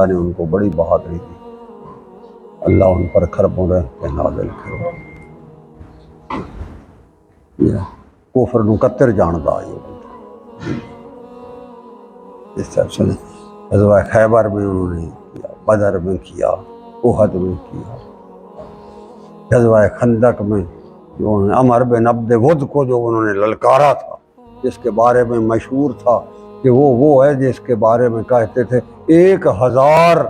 اللہ نے ان کو بڑی بہادری دی، اللہ ان پر خربوں رحمت نازل کرو۔ کفر نو کتر جاندا ہے اس طرح سے غزوہ خیبر میں انہوں نے کیا، بدر میں کیا، احد میں کیا، غزوہ خندق میں جو انہوں نے عمر بن عبد ود کو جو انہوں نے للکارا تھا، جس کے بارے میں مشہور تھا کہ وہ ہے جس کے بارے میں کہتے تھے 1000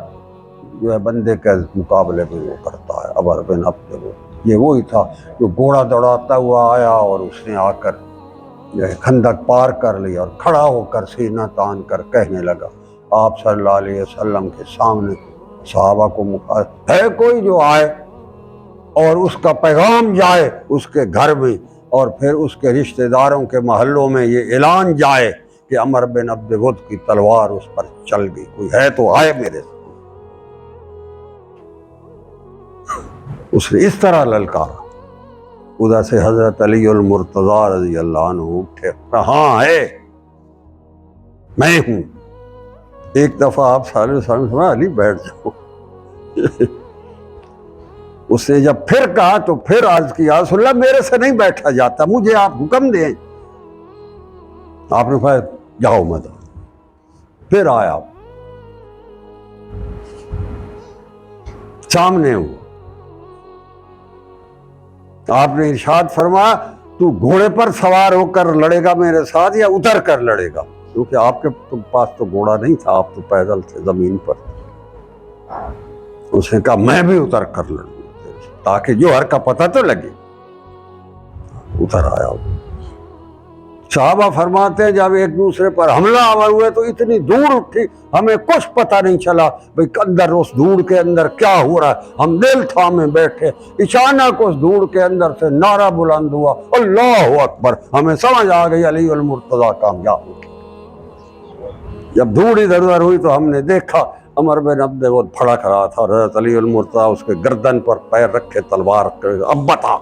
جو ہے بندے کے مقابلے میں وہ کرتا ہے عمر بن عبد ود۔ یہ وہی تھا جو گھوڑا دوڑاتا ہوا آیا اور اس نے آ کر جو ہے خندق پار کر لیا اور کھڑا ہو کر سینہ تان کر کہنے لگا آپ صلی اللہ علیہ وسلم کے سامنے صحابہ کو مخاطب ہے کوئی جو آئے اور اس کا پیغام جائے اس کے گھر میں اور پھر اس کے رشتہ داروں کے محلوں میں یہ اعلان جائے کہ عمر بن عبد ود کی تلوار اس پر چل گئی، کوئی ہے تو آئے میرے سامنے۔ اس نے اس طرح للکارا۔ ادھر سے حضرت علی المرتضیٰ رضی اللہ عنہ اٹھے، کہاں ہے؟ میں ہوں۔ ایک دفعہ آپ صلی اللہ علیہ وسلم سے علی بیٹھ جاؤ۔ اس نے جب پھر کہا تو پھر عرض کیا رسول اللہ میرے سے نہیں بیٹھا جاتا، مجھے آپ حکم دیں۔ آپ نے کہا جاؤ مت۔ پھر آیا سامنے ہوا، آپ نے ارشاد فرمایا تو گھوڑے پر سوار ہو کر لڑے گا میرے ساتھ یا اتر کر لڑے گا؟ کیونکہ آپ کے پاس تو گھوڑا نہیں تھا، آپ تو پیدل تھے، زمین پر تھے۔ اس نے کہا میں بھی اتر کر لڑوں تاکہ جوہر کا پتہ تو لگے۔ اتر آیا۔ صحابہ فرماتے ہیں جب ایک دوسرے پر حملہ آور ہوئے تو اتنی دور اٹھی ہمیں کچھ پتہ نہیں چلا بھئی اندر اس دھوڑ کے اندر کیا ہو رہا ہے، ہم دل تھامے بیٹھے، اچانک اس دھوڑ کے اندر سے نعرہ بلند ہوا اللہ اکبر، ہمیں سمجھ آ گئی علی المرتضیٰ کامیاب ہو گئے۔ جب دھوڑ ادھر ادھر ہوئی تو ہم نے دیکھا عمر بن عبد ود پھڑک رہا تھا اور حضرت علی المرتضیٰ اس کے گردن پر پیر رکھے تلوار اب بتا